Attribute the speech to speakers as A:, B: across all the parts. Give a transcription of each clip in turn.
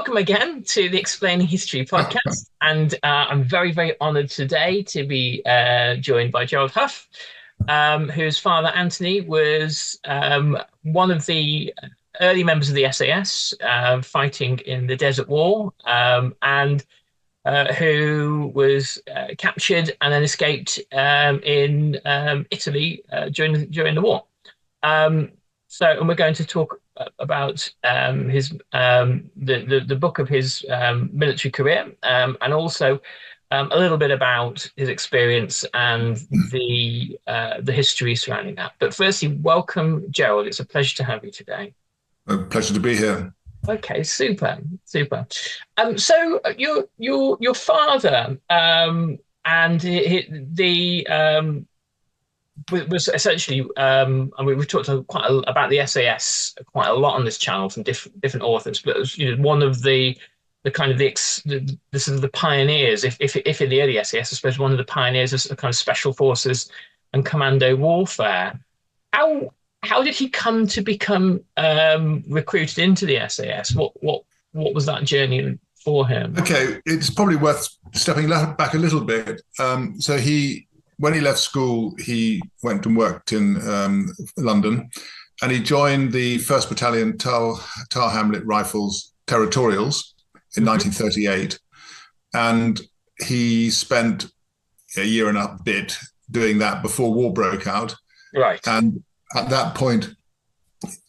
A: welcome again to the Explaining History podcast. And I'm very, very honoured today to be joined by Gerald Hough, whose father, Anthony, was one of the early members of the SAS fighting in the Desert War, and who was captured and then escaped in Italy during the war. And we're going to talk about his the book of his military career, and also a little bit about his experience and the history surrounding that. But firstly, welcome, Gerald. It's a pleasure to have you today.
B: A pleasure to be here.
A: Okay, super. So your father and the was essentially, and we've talked about the SAS quite a lot on this channel from different authors, but it was, one of the kind of the sort of the pioneers, if in the early SAS, I suppose one of the pioneers of kind of special forces and commando warfare. How did he come to become recruited into the SAS? What was that journey for him?
B: Okay, it's probably worth stepping back a little bit. When he left school, he went and worked in London, and he joined the 1st Battalion Tower Hamlet Rifles Territorials in 1938. And he spent a year and a bit doing that before war broke out.
A: Right.
B: And at that point,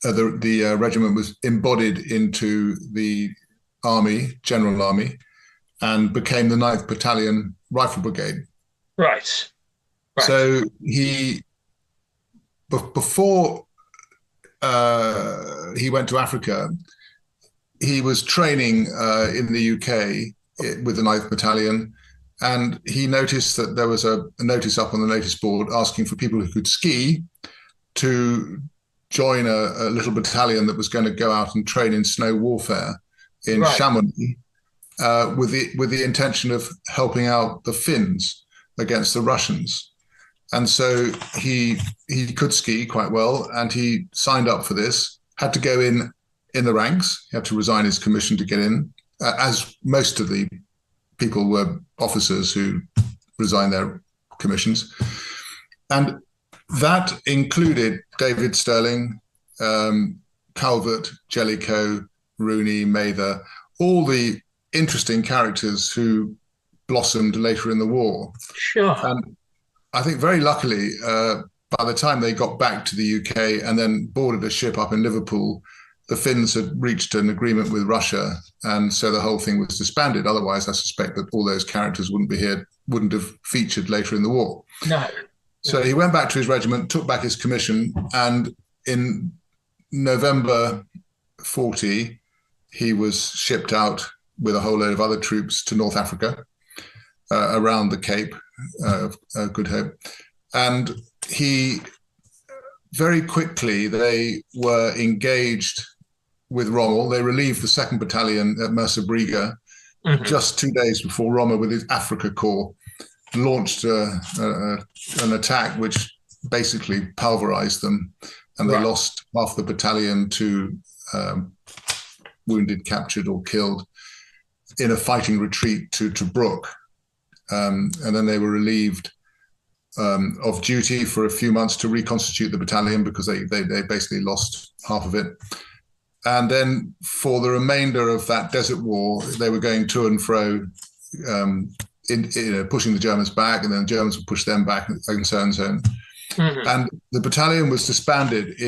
B: the regiment was embodied into the Army, General Army, and became the 9th Battalion Rifle Brigade.
A: Right.
B: So before he went to Africa, he was training in the UK with the 9th Battalion, and he noticed that there was a notice up on the notice board asking for people who could ski to join a little battalion that was going to go out and train in snow warfare in Chamonix, with the intention of helping out the Finns against the Russians. And so he could ski quite well, and he signed up for this, had to go in the ranks. He had to resign his commission to get in, as most of the people were officers who resigned their commissions. And that included David Stirling, Calvert, Jellicoe, Rooney, Mather, all the interesting characters who blossomed later in the war.
A: Sure.
B: And I think very luckily, by the time they got back to the UK and then boarded a ship up in Liverpool, the Finns had reached an agreement with Russia, and so the whole thing was disbanded. Otherwise, I suspect that all those characters wouldn't have featured later in the war.
A: No.
B: So he went back to his regiment, took back his commission, and in November 40, he was shipped out with a whole load of other troops to North Africa, around the Cape of Good Hope. And very quickly, they were engaged with Rommel. They relieved the 2nd Battalion at Mersa Briga just 2 days before Rommel, with his Afrika Korps, launched an attack which basically pulverized them, and they lost half the battalion to wounded, captured, or killed in a fighting retreat to Tobruk. And then they were relieved of duty for a few months to reconstitute the battalion, because they basically lost half of it. And then for the remainder of that desert war, they were going to and fro, pushing the Germans back, and then the Germans would push them back, and so on and so on. And the battalion was disbanded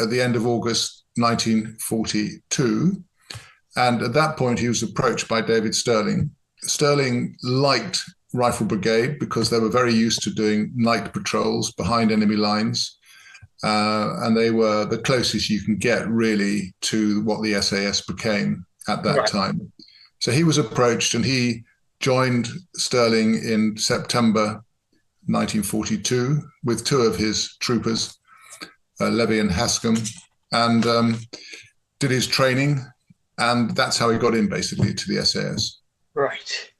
B: at the end of August 1942. And at that point, he was approached by David Stirling. Stirling liked Rifle Brigade because they were very used to doing night patrols behind enemy lines. And they were the closest you can get, really, to what the SAS became at that time. So he was approached, and he joined Stirling in September 1942 with 2 of his troopers, Levy and Hascombe, and did his training. And that's how he got in, basically, to the SAS.
A: Right.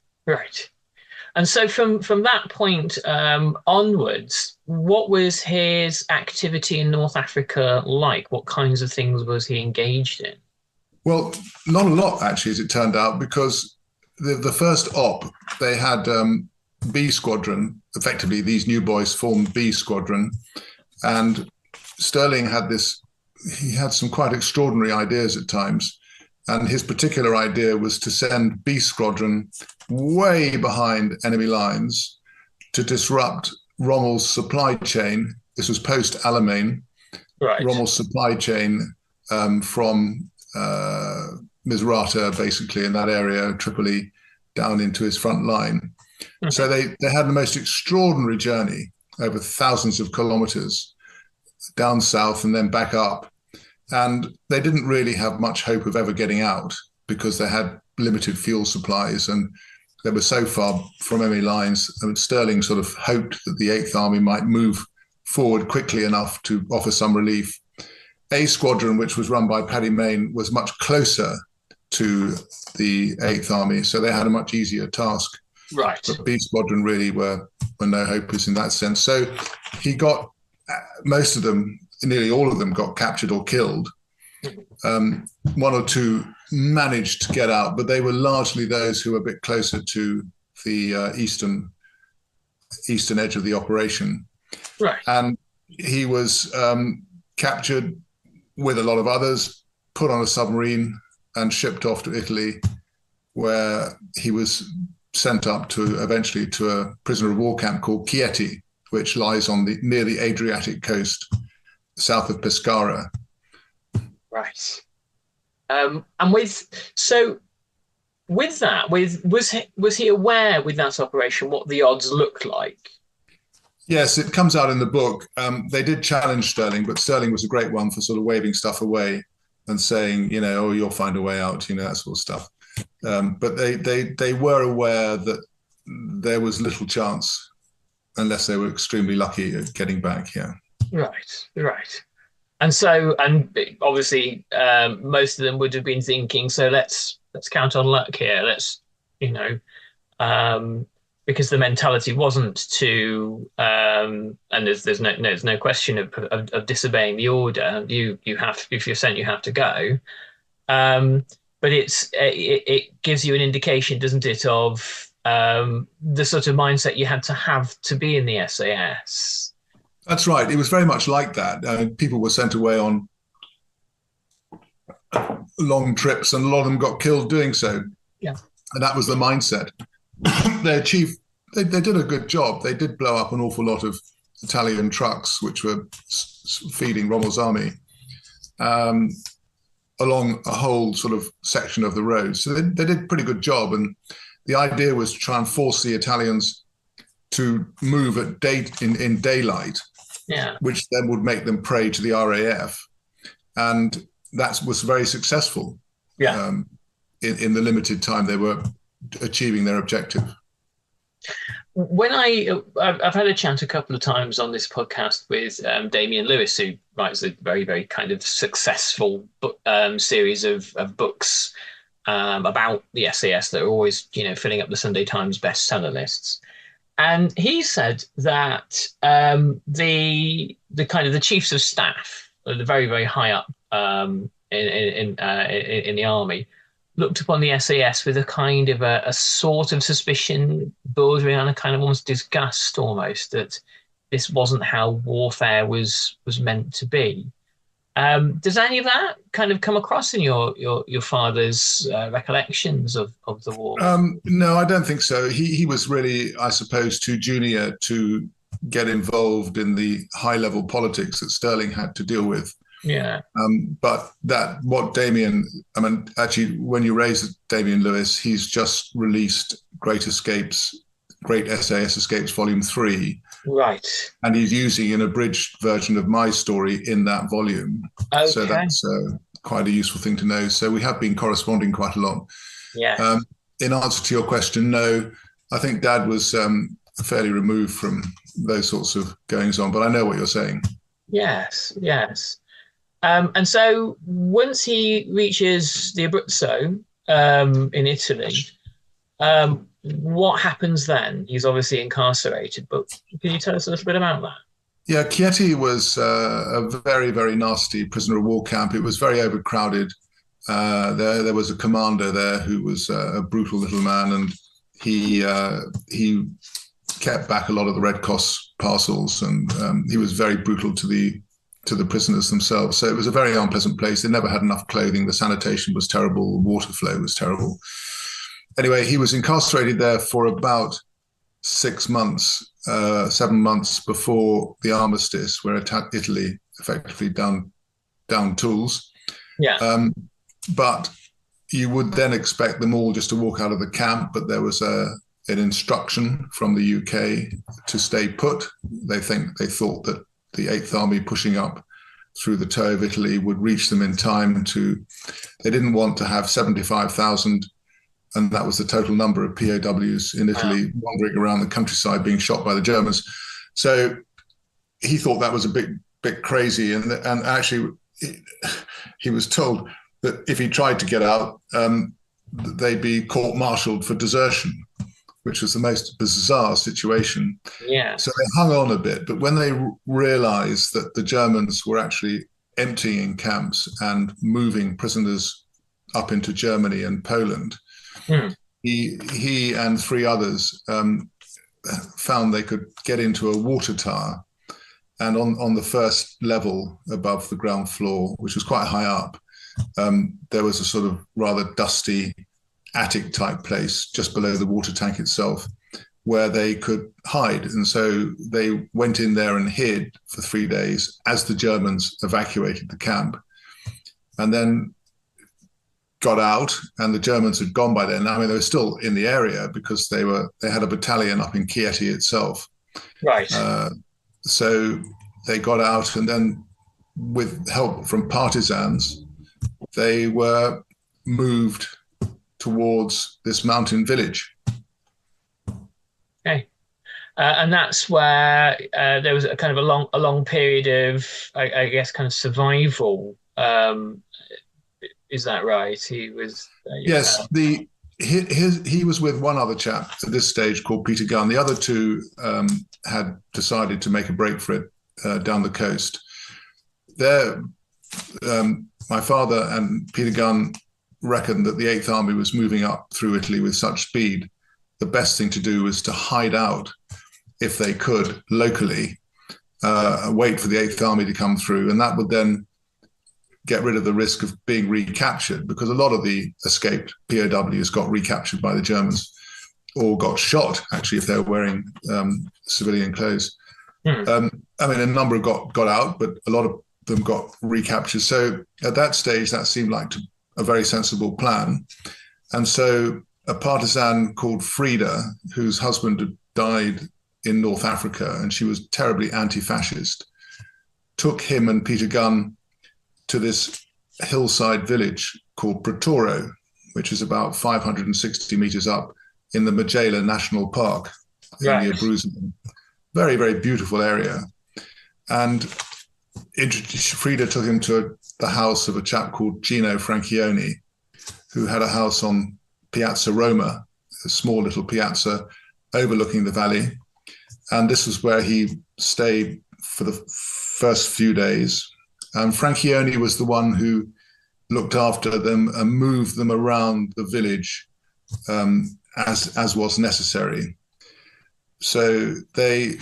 A: And so from that point onwards, what was his activity in North Africa like? What kinds of things was he engaged in?
B: Well, not a lot, actually, as it turned out, because the first op, they had B Squadron. Effectively, these new boys formed B Squadron. And Sterling had he had some quite extraordinary ideas at times. And his particular idea was to send B Squadron way behind enemy lines to disrupt Rommel's supply chain. This was post Alamein.
A: Right.
B: Rommel's supply chain from Misrata, basically in that area, Tripoli, down into his front line. Mm-hmm. So they had the most extraordinary journey over thousands of kilometers down south and then back up. And they didn't really have much hope of ever getting out because they had limited fuel supplies and they were so far from enemy lines. And Sterling sort of hoped that the 8th Army might move forward quickly enough to offer some relief. A Squadron, which was run by Paddy Mayne, was much closer to the 8th Army, so they had a much easier task.
A: Right.
B: But B Squadron really were no hopers in that sense. So he got most of them, nearly all of them, got captured or killed. One or two managed to get out, but they were largely those who were a bit closer to the eastern edge of the operation.
A: Right.
B: And he was captured with a lot of others, put on a submarine and shipped off to Italy, where he was sent up to eventually to a prisoner of war camp called Chieti, which lies on near the Adriatic coast, south of Pescara.
A: Right. And was he aware with that operation what the odds looked like?
B: Yes, it comes out in the book. They did challenge Sterling, but Sterling was a great one for sort of waving stuff away and saying, oh, you'll find a way out, that sort of stuff. But they were aware that there was little chance unless they were extremely lucky at getting back. Yeah.
A: Right. And obviously, most of them would have been thinking, so let's count on luck here. Let's, because the mentality wasn't to, and there's no question of disobeying the order. You have, if you're sent, you have to go. But it gives you an indication, doesn't it, of the sort of mindset you had to have to be in the SAS.
B: That's right. It was very much like that. People were sent away on long trips, and a lot of them got killed doing so.
A: Yeah,
B: and that was the mindset. They did a good job. They did blow up an awful lot of Italian trucks, which were feeding Rommel's army along a whole sort of section of the road. So they did a pretty good job. And the idea was to try and force the Italians to move in daylight, which then would make them prey to the RAF. And that was very successful in the limited time they were achieving their objective.
A: When I've had a chat a couple of times on this podcast with Damien Lewis, who writes a very, very kind of successful series of books about the SAS that are always, filling up the Sunday Times bestseller lists. And he said that the kind of the chiefs of staff, the very, very high up in the army, looked upon the SAS with a kind of a sort of suspicion, bordering on a kind of almost disgust, almost, that this wasn't how warfare was meant to be. Does any of that kind of come across in your father's recollections of the war?
B: No, I don't think so. He was really, I suppose, too junior to get involved in the high-level politics that Sterling had to deal with.
A: Yeah.
B: But actually, when you raise Damien Lewis, he's just released Great SAS Escapes Volume 3.
A: Right.
B: And he's using an abridged version of my story in that volume.
A: Okay.
B: So that's quite a useful thing to know. So we have been corresponding quite a lot.
A: Yeah.
B: In answer to your question, no, I think Dad was fairly removed from those sorts of goings on, but I know what you're saying.
A: Yes. And so once he reaches the Abruzzo in Italy, what happens then? He's obviously incarcerated, but can you tell us a little bit about that?
B: Yeah, Chieti was a very, very nasty prisoner of war camp. It was very overcrowded. There was a commander there who was a brutal little man, and he kept back a lot of the Red Cross parcels, and he was very brutal to the prisoners themselves. So it was a very unpleasant place. They never had enough clothing. The sanitation was terrible. The water flow was terrible. Anyway, he was incarcerated there for about 6 months, 7 months before the armistice, where Italy effectively down tools.
A: Yeah.
B: But you would then expect them all just to walk out of the camp, but there was an instruction from the UK to stay put. They thought that the Eighth Army pushing up through the toe of Italy would reach them in time they didn't want to have 75,000, and that was the total number of POWs in Italy wandering around the countryside being shot by the Germans. So he thought that was a bit crazy, and actually he was told that if he tried to get out, they'd be court-martialed for desertion, which was the most bizarre situation.
A: Yeah.
B: So they hung on a bit, but when they realized that the Germans were actually emptying camps and moving prisoners up into Germany and Poland, he and 3 others found they could get into a water tower, and on the first level above the ground floor, which was quite high up, there was a sort of rather dusty attic type place just below the water tank itself where they could hide. And so they went in there and hid for 3 days as the Germans evacuated the camp, and then got out, and the Germans had gone by then. I mean, they were still in the area because they had a battalion up in Chieti itself.
A: Right.
B: So they got out, and then with help from partisans, they were moved towards this mountain village.
A: Okay. And that's where there was a kind of a long period of, I guess, kind of survival. Is that right? He was.
B: Yes. He was with one other chap at this stage called Peter Gunn. The other 2 had decided to make a break for it down the coast. There, my father and Peter Gunn reckoned that the Eighth Army was moving up through Italy with such speed. The best thing to do was to hide out, if they could, locally, wait for the Eighth Army to come through, and that would then get rid of the risk of being recaptured, because a lot of the escaped POWs got recaptured by the Germans or got shot, actually, if they were wearing civilian clothes. I mean, a number got out, but a lot of them got recaptured. So at that stage, that seemed like a very sensible plan. And so a partisan called Frida, whose husband had died in North Africa, and she was terribly anti-fascist, took him and Peter Gunn to this hillside village called Pretoro, which is about 560 meters up in the Majela National Park in the Abruzzo. Very, very beautiful area. And Frida took him to the house of a chap called Gino Franchioni, who had a house on Piazza Roma, a small little piazza overlooking the valley. And this was where he stayed for the first few days. Franchioni was the one who looked after them and moved them around the village as was necessary. So they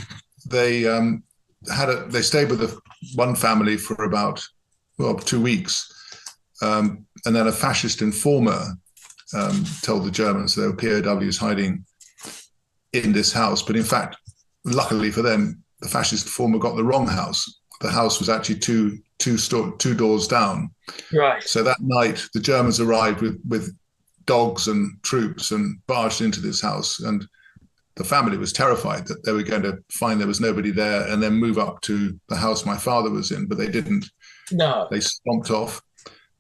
B: stayed with one family for about 2 weeks, and then a fascist informer told the Germans there were POWs hiding in this house. But in fact, luckily for them, the fascist informer got the wrong house. The house was actually two doors down.
A: Right.
B: So that night, the Germans arrived with dogs and troops and barged into this house. And the family was terrified that they were going to find there was nobody there and then move up to the house my father was in, but they didn't.
A: No.
B: They stomped off.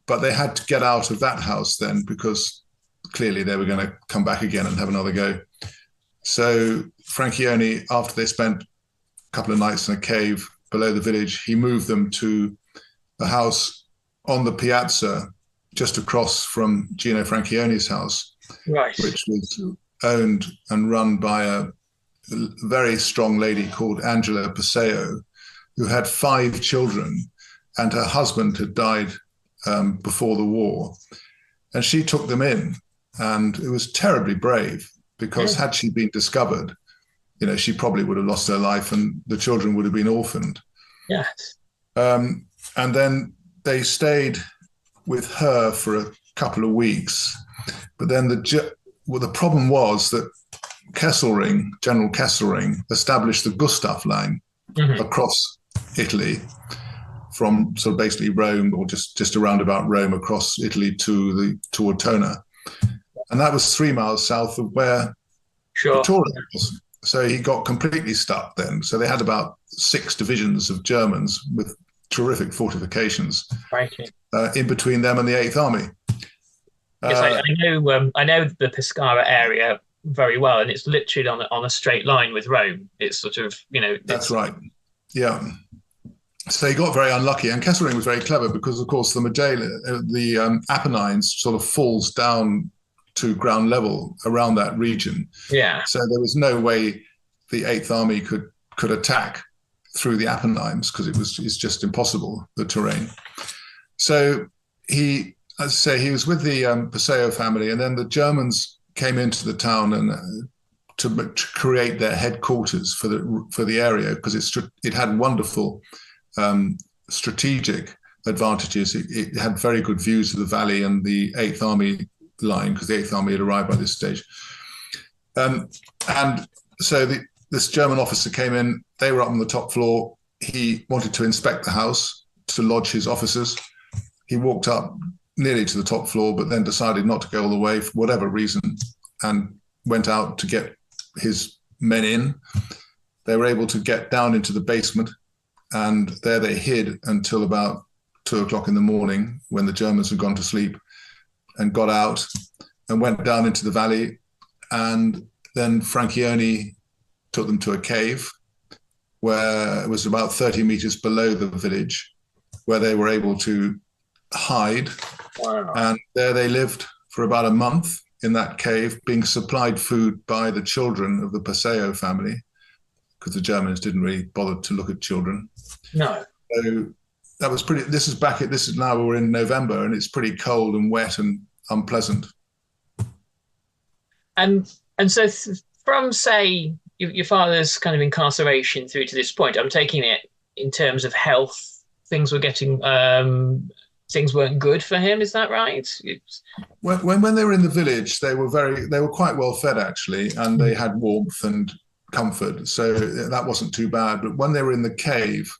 B: But they had to get out of that house then, because clearly they were going to come back again and have another go. So Franchioni, after they spent a couple of nights in a cave below the village, he moved them to a house on the piazza just across from Gino Franchioni's house,
A: right,
B: which was owned and run by a very strong lady called Angela Paseo, who had 5 children, and her husband had died before the war, and she took them in, and it was terribly brave because had she been discovered, she probably would have lost her life, and the children would have been orphaned.
A: Yes.
B: And then they stayed with her for a couple of weeks, but then the problem was that General Kesselring, established the Gustav line across Italy from sort of basically Rome, or just around about Rome, across Italy to Ortona. And that was 3 miles south of where Pretoria was. So he got completely stuck then. So they had about 6 divisions of Germans with terrific fortifications in between them and the 8th Army.
A: Yes, I know the Pescara area very well, and it's literally on a straight line with Rome. It's sort of,
B: That's right. Yeah. So he got very unlucky, and Kesselring was very clever because, of course, the Apennines sort of falls down to ground level around that region.
A: Yeah.
B: So there was no way the 8th Army could attack through the Apennines because it's just impossible, the terrain. So he, as I say, he was with the Passeo family, and then the Germans came into the town and to create their headquarters for the area, because it had wonderful strategic advantages. It had very good views of the valley and the 8th Army line, because the 8th Army had arrived by this stage. And so this German officer came in. They were up on the top floor. He wanted to inspect the house to lodge his officers. He walked up nearly to the top floor, but then decided not to go all the way for whatever reason, and went out to get his men in. They were able to get down into the basement, and there they hid until about 2 o'clock in the morning, when the Germans had gone to sleep, and got out and went down into the valley. And then Francione took them to a cave where it was about 30 meters below the village, where they were able to hide.
A: Wow.
B: And there they lived for about a month in that cave, being supplied food by the children of the Passeo family, because the Germans didn't really bother to look at children.
A: No.
B: So that was pretty. This is now we're in November, and it's pretty cold and wet and unpleasant.
A: And so from, say, your father's kind of incarceration through to this point, I'm taking it in terms of health, things weren't good for him. Is that right?
B: When they were in the village, they were quite well fed, actually, and they had warmth and comfort, so that wasn't too bad. But when they were in the cave,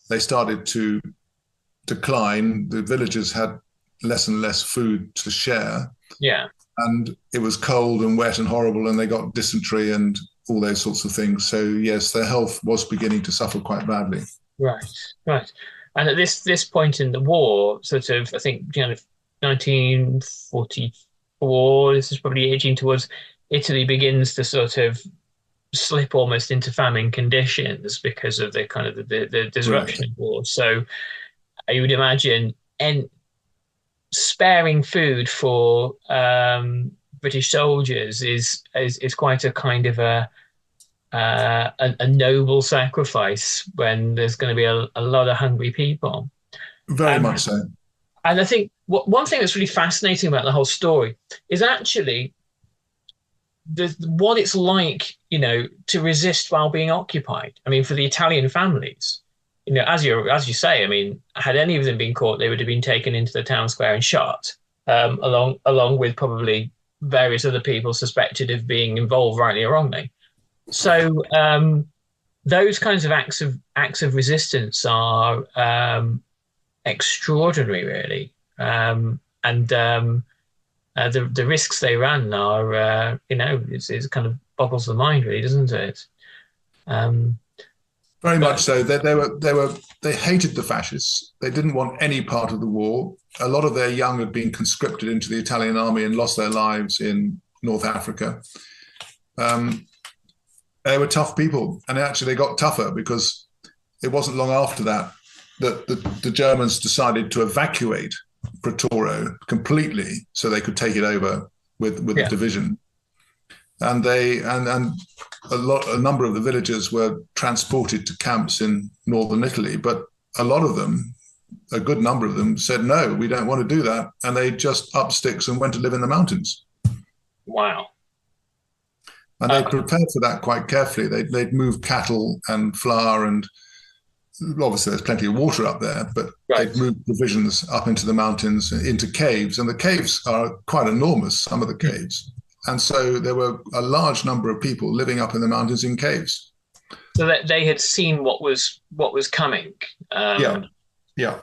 B: they started to decline. The villagers had less and less food to share.
A: Yeah.
B: And it was cold and wet and horrible, and they got dysentery and all those sorts of things. So yes, their health was beginning to suffer quite badly.
A: Right. And at this point in the war, sort of, I think, 1944, this is probably aging towards, Italy begins to sort of slip almost into famine conditions because of the kind of the disruption of war. So I would imagine, and sparing food for British soldiers is quite a kind of a noble sacrifice when there's going to be a lot of hungry people.
B: Very much so.
A: And I think one thing that's really fascinating about the whole story is actually what it's like, to resist while being occupied. I mean, for the Italian families, as you say, I mean, had any of them been caught, they would have been taken into the town square and shot, along with probably various other people suspected of being involved, rightly or wrongly. So those kinds of acts of resistance are extraordinary, really, and the risks they ran are, it kind of boggles the mind, really, doesn't it?
B: Very much so. They hated the fascists. They didn't want any part of the war. A lot of their young had been conscripted into the Italian army and lost their lives in North Africa. They were tough people, and actually they got tougher because it wasn't long after that the Germans decided to evacuate Pretoria completely so they could take it over with the division. And a number of the villagers were transported to camps in northern Italy, but a lot of them a good number of them said, no, we don't want to do that. And they just upped sticks and went to live in the mountains.
A: Wow.
B: And they prepared for that quite carefully. They'd moved cattle and flour, and obviously there's plenty of water up there, but they'd moved provisions up into the mountains, into caves. And the caves are quite enormous, some of the caves. And so there were a large number of people living up in the mountains in caves.
A: So that they had seen what was coming.
B: Yeah.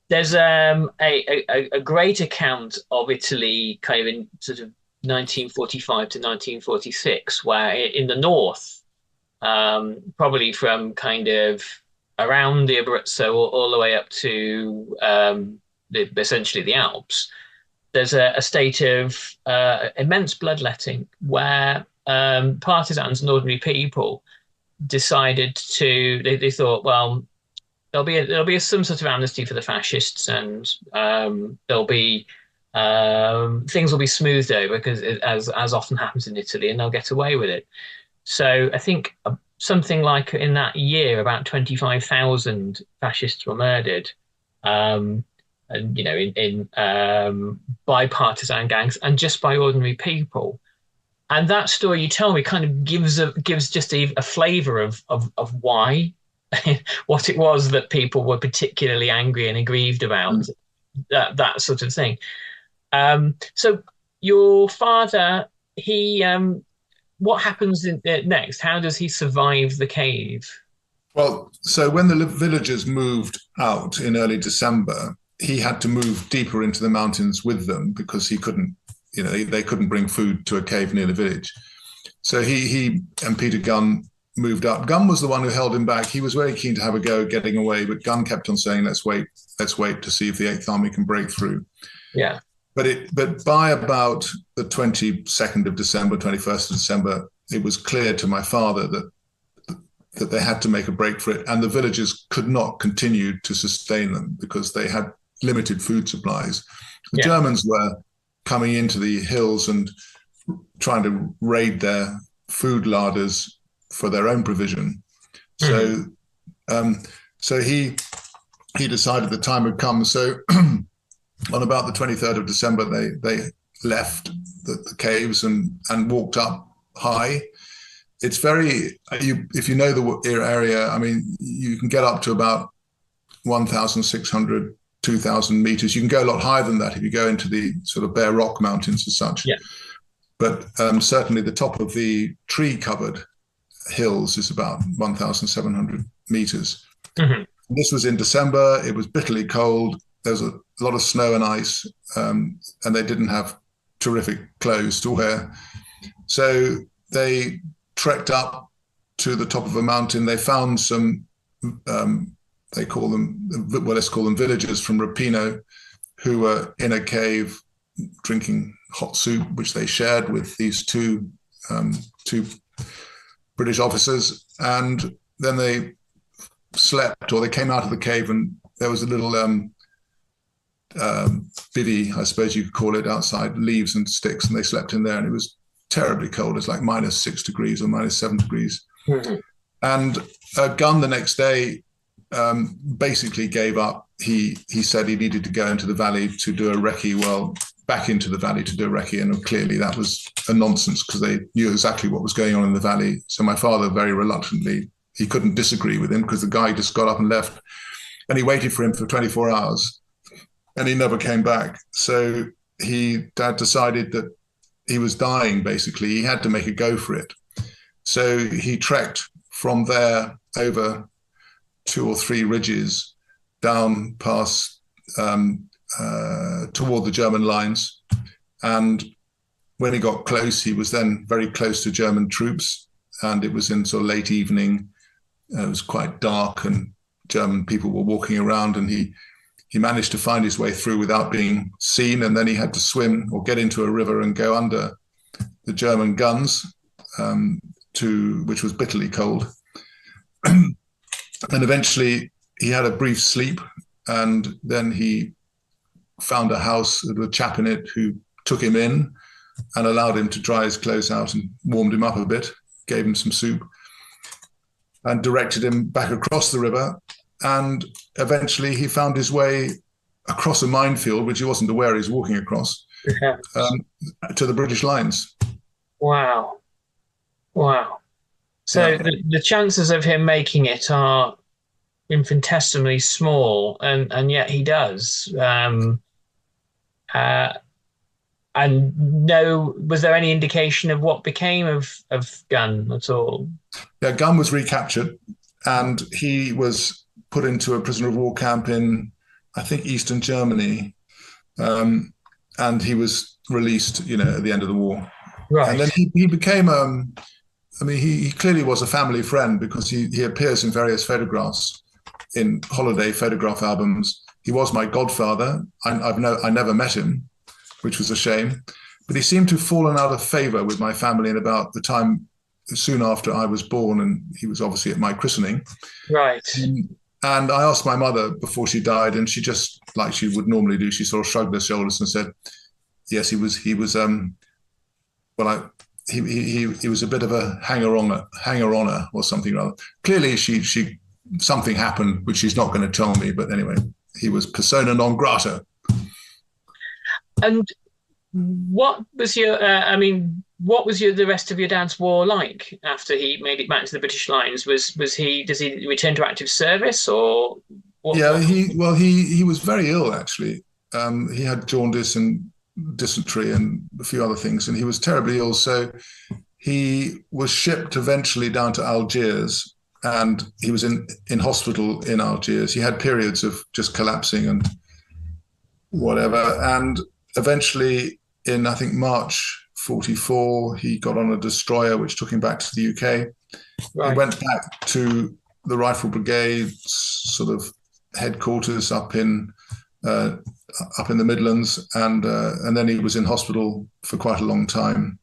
A: There's a great account of Italy kind of in sort of 1945 to 1946, where in the north, probably from kind of around the Abruzzo all the way up to essentially the Alps, there's a state of immense bloodletting where partisans and ordinary people decided to, they thought, well, there'll be some sort of amnesty for the fascists, and there'll be things will be smoothed over, because as often happens in Italy, and they'll get away with it. So I think something like in that year, about 25,000 fascists were murdered, and in by partisan gangs and just by ordinary people. And that story you tell me kind of gives just a flavour of why, what it was that people were particularly angry and aggrieved about, that sort of thing. So your father, what happens next? How does he survive the cave?
B: Well, so when the villagers moved out in early December, he had to move deeper into the mountains with them, because he couldn't, they couldn't bring food to a cave near the village. So he and Peter Gunn moved up. Gunn was the one who held him back. He was very keen to have a go at getting away, but Gunn kept on saying, let's wait to see if the Eighth Army can break through.
A: Yeah.
B: But by about the 22nd of December, 21st of December, it was clear to my father that they had to make a break for it, and the villagers could not continue to sustain them because they had limited food supplies. The Germans were coming into the hills and trying to raid their food larders for their own provision. So he decided the time had come. So on about the 23rd of December, they left the caves and walked up high. It's very, if you know the area, I mean, you can get up to about 1,600, 2,000 meters. You can go a lot higher than that if you go into the sort of bare rock mountains as such.
A: Yeah.
B: But certainly the top of the tree-covered hills is about 1,700 meters.
A: Mm-hmm.
B: This was in December. It was bitterly cold. There was a lot of snow and ice, and they didn't have terrific clothes to wear. So they trekked up to the top of a mountain. They found some, let's call them villagers from Rapino, who were in a cave drinking hot soup, which they shared with these two British officers. And then they slept, or they came out of the cave, and there was a little bivvy, I suppose you could call it, outside, leaves and sticks, and they slept in there, and it was terribly cold. It's like -6 degrees or -7 degrees. Mm-hmm. And Gunn the next day basically gave up. He said he needed to go into the valley to do a recce, back into the valley to do a recce, and clearly that was a nonsense, because they knew exactly what was going on in the valley. So my father, very reluctantly, he couldn't disagree with him, because the guy just got up and left, and he waited for him for 24 hours, and he never came back. So Dad decided that he was dying, basically. He had to make a go for it. So he trekked from there over 2 or 3 ridges down past toward the German lines. And when he got close, he was then very close to German troops, and it was in sort of late evening. It was quite dark, and German people were walking around, and he managed to find his way through without being seen, and then he had to swim or get into a river and go under the German guns, which was bitterly cold. And eventually he had a brief sleep, and then he found a house with a chap in it who took him in and allowed him to dry his clothes out and warmed him up a bit, gave him some soup, and directed him back across the river. and eventually he found his way across a minefield, which he wasn't aware he was walking across, to the British lines.
A: Wow. Wow. So
B: Yeah.
A: the chances of him making it are infinitesimally small, and yet he does. Uh, and no, was there any indication of what became of Gunn at all?
B: Yeah, Gunn was recaptured, and he was put into a prisoner of war camp in, I think, Eastern Germany, and he was released, at the end of the war.
A: Right.
B: And then he became, he clearly was a family friend because he appears in various photographs, in holiday photograph albums. He was my godfather. I never met him, which was a shame. But he seemed to have fallen out of favor with my family in about the time soon after I was born, and he was obviously at my christening.
A: Right.
B: And I asked my mother before she died, and she just, like she would normally do, she sort of shrugged her shoulders and said, "Yes, he was. He was a bit of a hanger-oner or something rather. Clearly, she something happened which she's not going to tell me. But anyway, he was persona non grata."
A: And what was your? What was the rest of your dad's war like after he made it back to the British lines? Does he return to active service or?
B: Yeah, he was very ill actually. He had jaundice and dysentery and a few other things, and he was terribly ill. So he was shipped eventually down to Algiers, and he was in hospital in Algiers. He had periods of just collapsing and whatever, and eventually in, I think, March 1944, he got on a destroyer which took him back to the UK. Right. He went back to the Rifle Brigade's sort of headquarters up in the Midlands, and then he was in hospital for quite a long time,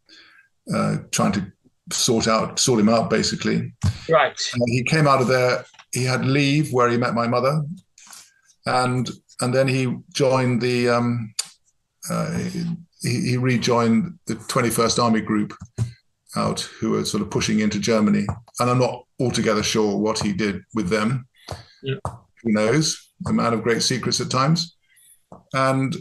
B: trying to sort him out, basically.
A: Right.
B: He came out of there. He had leave where he met my mother, and then he joined he rejoined the 21st Army Group out, who were sort of pushing into Germany. And I'm not altogether sure what he did with them. Yeah. Who knows? A man of great secrets at times. And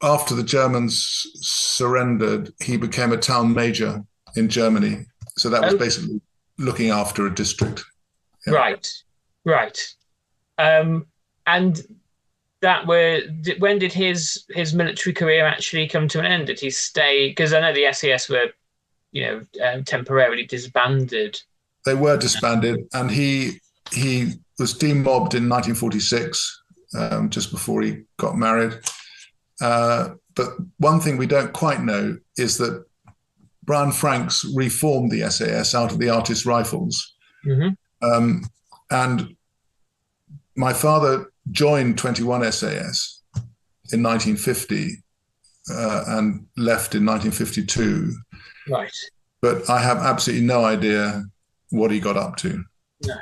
B: after the Germans surrendered, he became a town major in Germany. So that was basically looking after a district.
A: Yeah. Right. And when did his military career actually come to an end? Did he stay? Because I know the SAS were, temporarily disbanded.
B: They were disbanded, and he was demobbed in 1946, just before he got married. But one thing we don't quite know is that Brian Franks reformed the SAS out of the Artist Rifles. Mm-hmm. And my father joined 21 SAS in 1950 and left in 1952.
A: Right.
B: But I have absolutely no idea what he got up to.
A: No.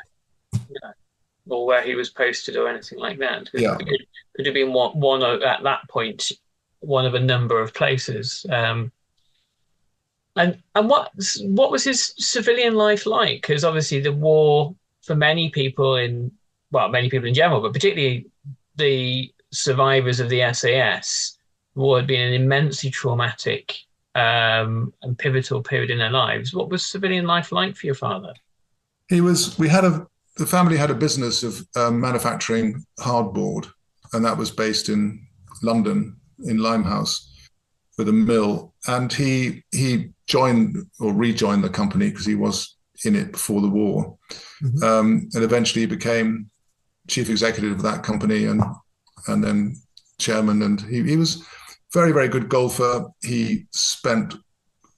A: Or where he was posted or anything like that.
B: Yeah.
A: Could have been one at that point, one of a number of places. And what was his civilian life like? Because obviously the war, for many people in general, but particularly the survivors of the SAS, the war had been an immensely traumatic and pivotal period in their lives. What was civilian life like for your father?
B: The family had a business of manufacturing hardboard, and that was based in London, in Limehouse, with a mill. And he joined or rejoined the company because he was in it before the war. Mm-hmm. And eventually he became chief executive of that company and then chairman. And he was very, very good golfer. He spent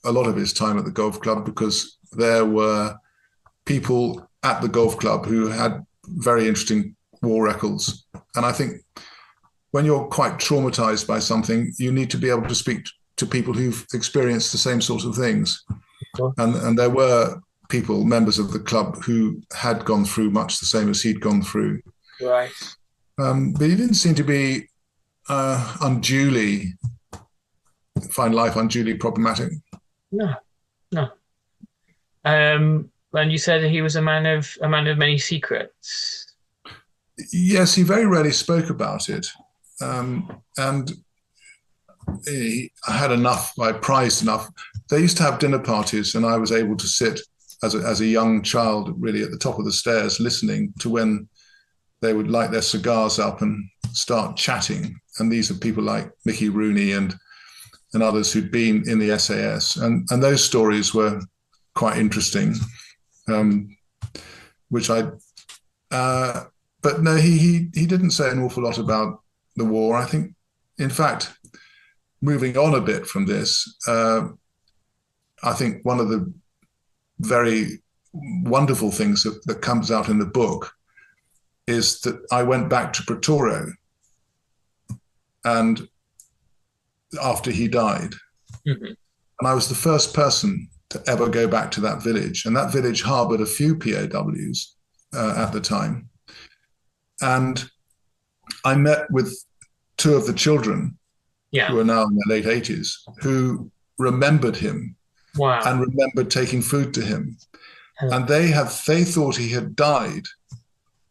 B: a lot of his time at the golf club because there were people at the golf club who had very interesting war records. And I think when you're quite traumatized by something, you need to be able to speak to people who've experienced the same sort of things. Sure. And there were people, members of the club, who had gone through much the same as he'd gone through.
A: Right.
B: But he didn't seem to be find life unduly problematic.
A: No. And you said that he was a man of many secrets.
B: Yes, he very rarely spoke about it. And I had enough, I prized enough. They used to have dinner parties, and I was able to sit as a young child, really at the top of the stairs, listening to when they would light their cigars up and start chatting. And these are people like Mickey Rooney and others who'd been in the SAS. And those stories were quite interesting, which but no, he didn't say an awful lot about the war. I think, in fact, moving on a bit from this, I think one of the very wonderful things that comes out in the book is that I went back to Pretoria, and after he died, mm-hmm. and I was the first person to ever go back to that village, and that village harbored a few POWs at the time, and I met with two of the children, who are now in their late 80s, who remembered him.
A: Wow.
B: And remembered taking food to him. And they thought he had died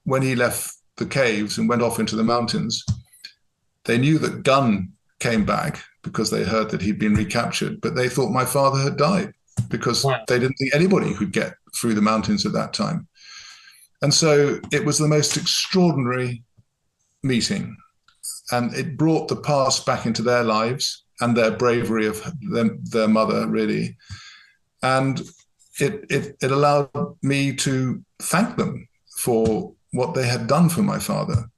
B: when he left the caves and went off into the mountains. They knew that Gunn came back because they heard that he'd been recaptured, but they thought my father had died because they didn't think anybody could get through the mountains at that time. And so it was the most extraordinary meeting, and it brought the past back into their lives and their bravery of their mother, really. And it allowed me to thank them for what they had done for my father.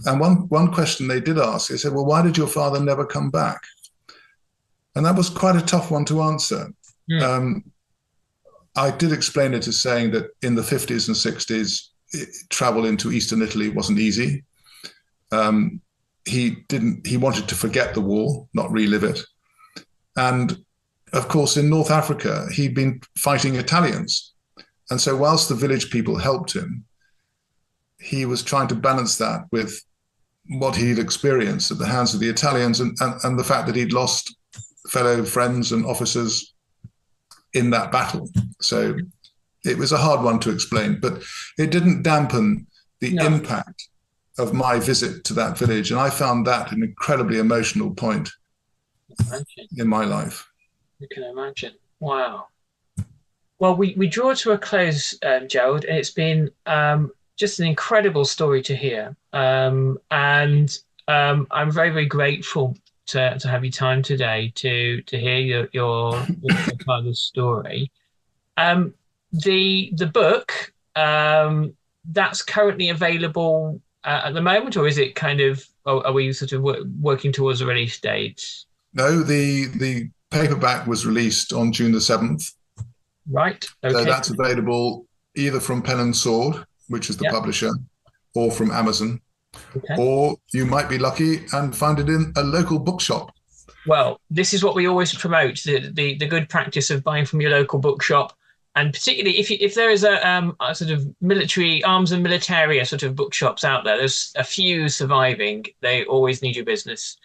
B: And one question they did ask, they said, well, why did your father never come back? And that was quite a tough one to answer. Yeah. I did explain it as saying that in the 50s and 60s, travel into Eastern Italy wasn't easy. He wanted to forget the war, not relive it. And of course, in North Africa, he'd been fighting Italians. And so whilst the village people helped him, he was trying to balance that with what he'd experienced at the hands of the Italians and the fact that he'd lost fellow friends and officers in that battle. So it was a hard one to explain, but it didn't dampen the impact of my visit to that village. And I found that an incredibly emotional point in my life.
A: You can imagine. Wow. Well, we draw to a close, Gerald, and it's been just an incredible story to hear. And I'm very, very grateful to have your time today to hear your father's story. The book, that's currently available at the moment, or is it kind of, are we sort of working towards a release date?
B: No, the paperback was released on June the 7th.
A: Right. Okay.
B: So that's available either from Pen and Sword, which is the publisher, or from Amazon. Okay. Or you might be lucky and find it in a local bookshop.
A: Well, this is what we always promote, the good practice of buying from your local bookshop. And particularly if there is a sort of military arms and militaria sort of bookshops out there, there's a few surviving. They always need your business.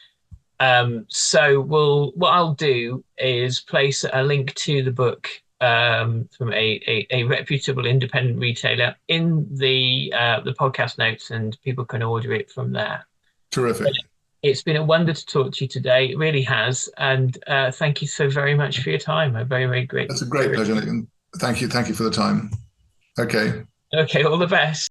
A: So what I'll do is place a link to the book from a reputable independent retailer in the podcast notes, and people can order it from there.
B: Terrific.
A: But it's been a wonder to talk to you today. It really has. And thank you so very much for your time. I'm very, very grateful.
B: That's a great pleasure, Nick. Thank you for the time. Okay.
A: Okay, all the best.